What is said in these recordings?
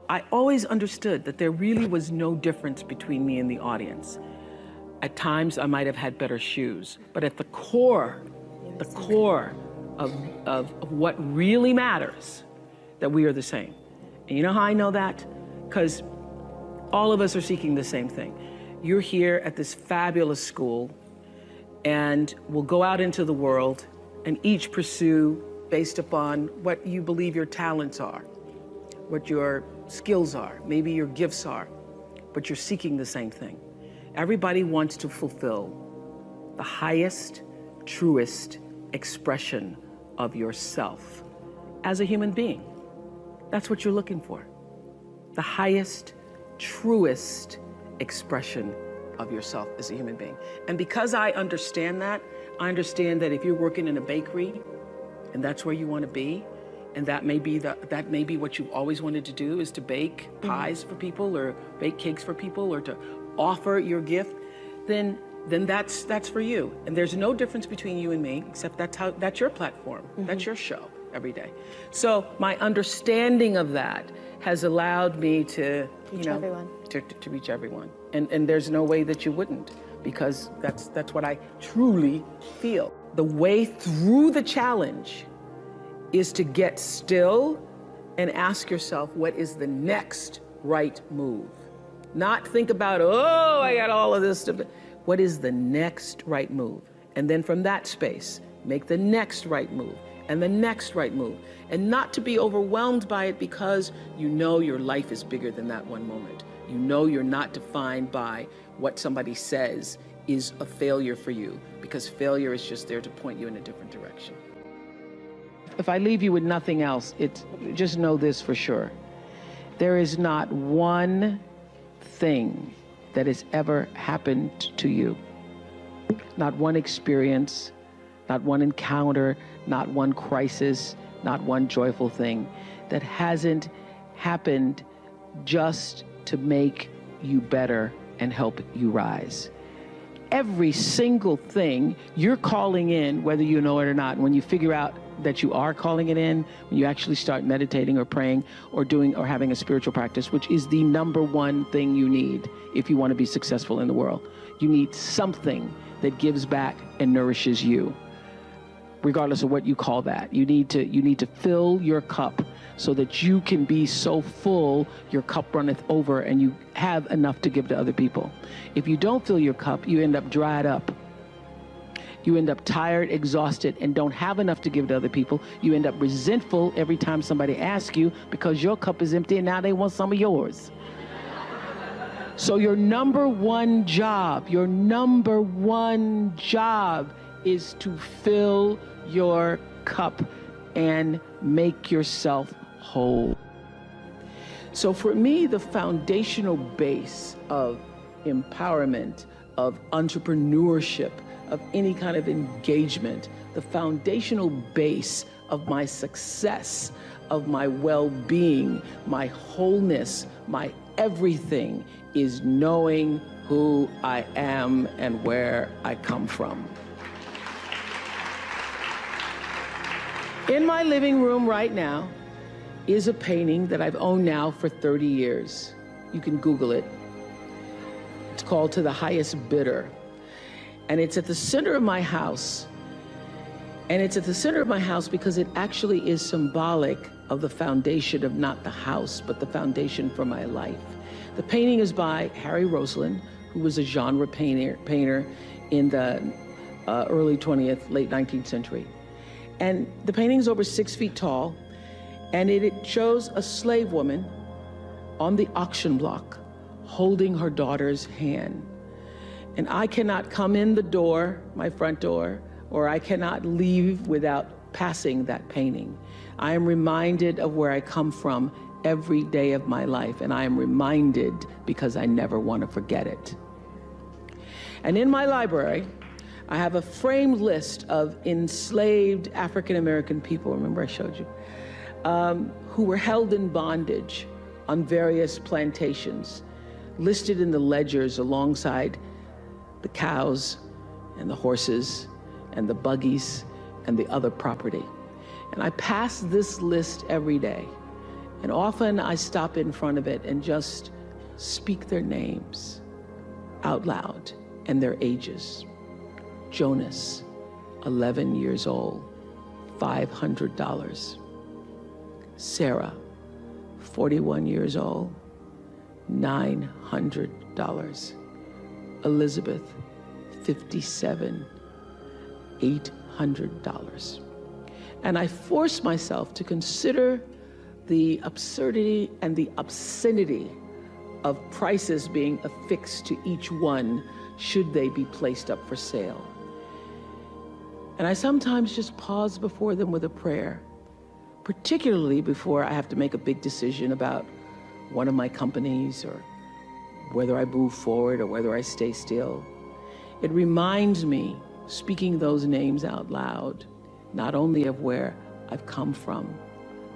I always understood that there really was no difference between me and the audience. At times, I might have had better shoes, but at the core of what really matters, that we are the same. And you know how I know that? Because all of us are seeking the same thing. You're here at this fabulous school, and we'll go out into the world and each pursue based upon what you believe your talents are, what your skills are, maybe your gifts are, but you're seeking the same thing. Everybody wants to fulfill the highest, truest expression of yourself as a human being. That's what you're looking for. The highest, truest expression of yourself as a human being. And because I understand that if you're working in a bakery and that's where you want to be, and that may be what you've always wanted to do, is to bake pies for people or bake cakes for people or to offer your gift, then that's for you. And there's no difference between you and me, except that's your platform. That's your show every day. So my understanding of that has allowed me to reach everyone. To reach everyone. And there's no way that you wouldn't, because that's what I truly feel. The way through the challenge is to get still and ask yourself, what is the next right move? Not think about, oh, I got all of this stuff. What is the next right move? And then from that space, make the next right move and the next right move. And not to be overwhelmed by it, because you know your life is bigger than that one moment. You know you're not defined by what somebody says is a failure for you, because failure is just there to point you in a different direction. If I leave you with nothing else, just know this for sure. There is not one thing that has ever happened to you, not one experience, not one encounter, not one crisis, not one joyful thing, that hasn't happened just to make you better and help you rise. Every single thing you're calling in, whether you know it or not, when you figure out that you are calling it in, when you actually start meditating or praying or doing or having a spiritual practice, which is the number one thing you need if you want to be successful in the world. You need something that gives back and nourishes you, regardless of what you call that. You need to fill your cup so that you can be so full your cup runneth over and you have enough to give to other people. If you don't fill your cup, you end up dried up. You end up tired, exhausted, and don't have enough to give to other people. You end up resentful every time somebody asks you, because your cup is empty and now they want some of yours. So your number one job is to fill your cup and make yourself whole. So for me, the foundational base of empowerment, of entrepreneurship, of any kind of engagement, the foundational base of my success, of my well-being, my wholeness, my everything, is knowing who I am and where I come from. In my living room right now is a painting that I've owned now for 30 years. You can Google it. It's called To the Highest Bidder. And it's at the center of my house. And it's at the center of my house because it actually is symbolic of the foundation of not the house, but the foundation for my life. The painting is by Harry Roseland, who was a genre painter in the early 20th, late 19th century. And the painting is over 6 feet tall, and it shows a slave woman on the auction block holding her daughter's hand. And I cannot come in the door, my front door, or I cannot leave without passing that painting. I am reminded of where I come from every day of my life, and I am reminded because I never want to forget it. And in my library, I have a framed list of enslaved African-American people, remember I showed you, who were held in bondage on various plantations, listed in the ledgers alongside the cows and the horses and the buggies and the other property. And I pass this list every day. And often I stop in front of it and just speak their names out loud and their ages. Jonas, 11 years old, $500. Sarah, 41 years old, $900. Elizabeth, 57, $800. And I force myself to consider the absurdity and the obscenity of prices being affixed to each one should they be placed up for sale. And I sometimes just pause before them with a prayer, particularly before I have to make a big decision about one of my companies or whether I move forward or whether I stay still. It reminds me, speaking those names out loud, not only of where I've come from,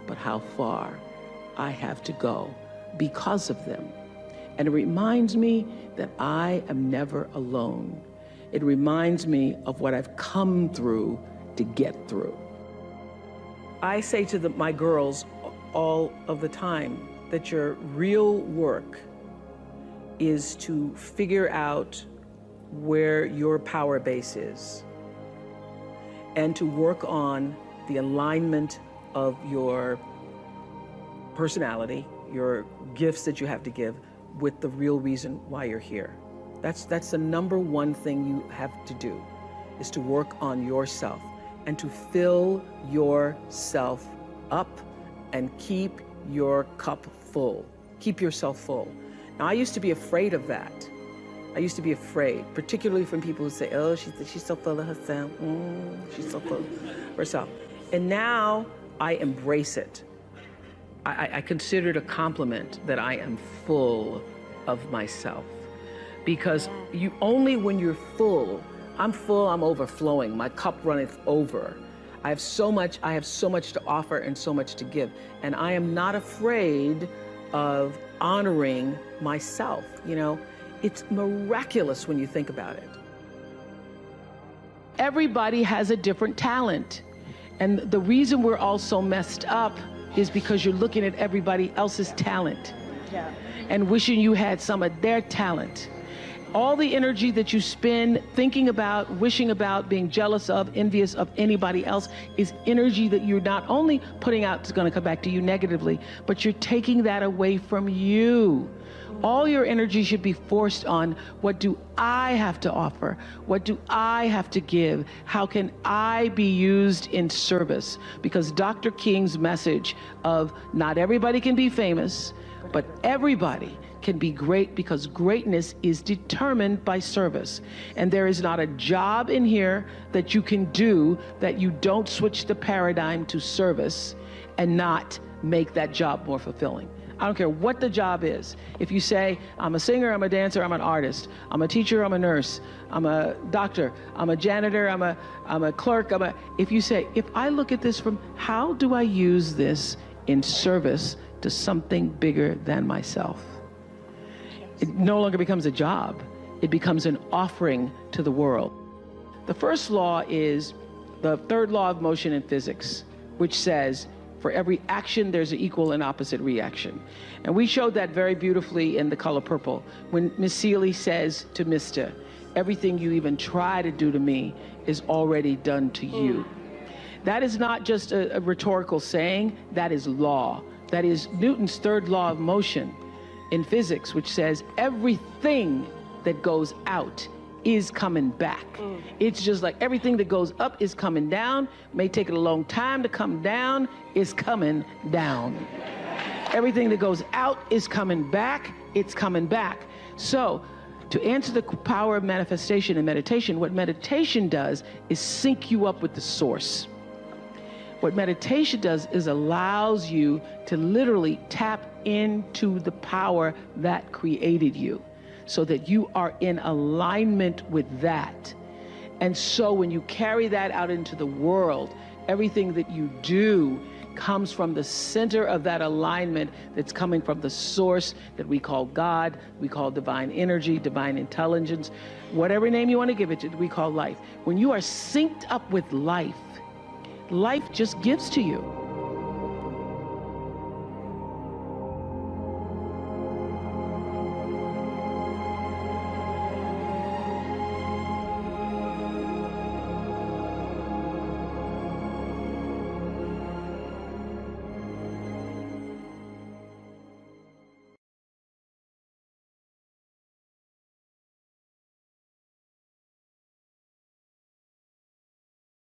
but how far I have to go because of them. And it reminds me that I am never alone. It reminds me of what I've come through to get through. I say to my girls all of the time that your real work is to figure out where your power base is and to work on the alignment of your personality, your gifts that you have to give, with the real reason why you're here. That's the number one thing you have to do, is to work on yourself and to fill yourself up and keep your cup full. Keep yourself full. Now, I used to be afraid of that. I used to be afraid, particularly from people who say, oh, she's so full of herself. She's so full of herself. And now I embrace it. I consider it a compliment that I am full of myself. Because only when you're full, I'm overflowing, my cup runneth over. I have so much to offer and so much to give. And I am not afraid of honoring myself. You know, it's miraculous when you think about it. Everybody has a different talent. And the reason we're all so messed up is because you're looking at everybody else's talent and wishing you had some of their talent. All the energy that you spend thinking about, wishing about, being jealous of, envious of anybody else is energy that you're not only putting out, it's going to come back to you negatively, but you're taking that away from you. All your energy should be forced on, what do I have to offer? What do I have to give? How can I be used in service? Because Dr. King's message of not everybody can be famous, but everybody can be great, because greatness is determined by service. And there is not a job in here that you can do that you don't switch the paradigm to service and not make that job more fulfilling. I don't care what the job is. If you say, I'm a singer, I'm a dancer, I'm an artist, I'm a teacher, I'm a nurse, I'm a doctor, I'm a janitor, I'm a clerk, if you say, if I look at this from, how do I use this in service to something bigger than myself? It no longer becomes a job. It becomes an offering to the world. The first law is the third law of motion in physics, which says, for every action, there's an equal and opposite reaction. And we showed that very beautifully in The Color Purple, when Miss Seeley says to Mr., everything you even try to do to me is already done to you. That is not just a rhetorical saying, that is law. That is Newton's third law of motion in physics, which says everything that goes out is coming back. It's just like everything that goes up is coming down. May take it a long time to come down, is coming down. Everything that goes out is coming back, it's coming back. So to answer the power of manifestation and meditation, what meditation does is sync you up with the source. What meditation does is allows you to literally tap into the power that created you, so that you are in alignment with that. And so when you carry that out into the world, everything that you do comes from the center of that alignment that's coming from the source that we call God, we call divine energy, divine intelligence, whatever name you want to give it to, we call life. When you are synced up with life, life just gives to you.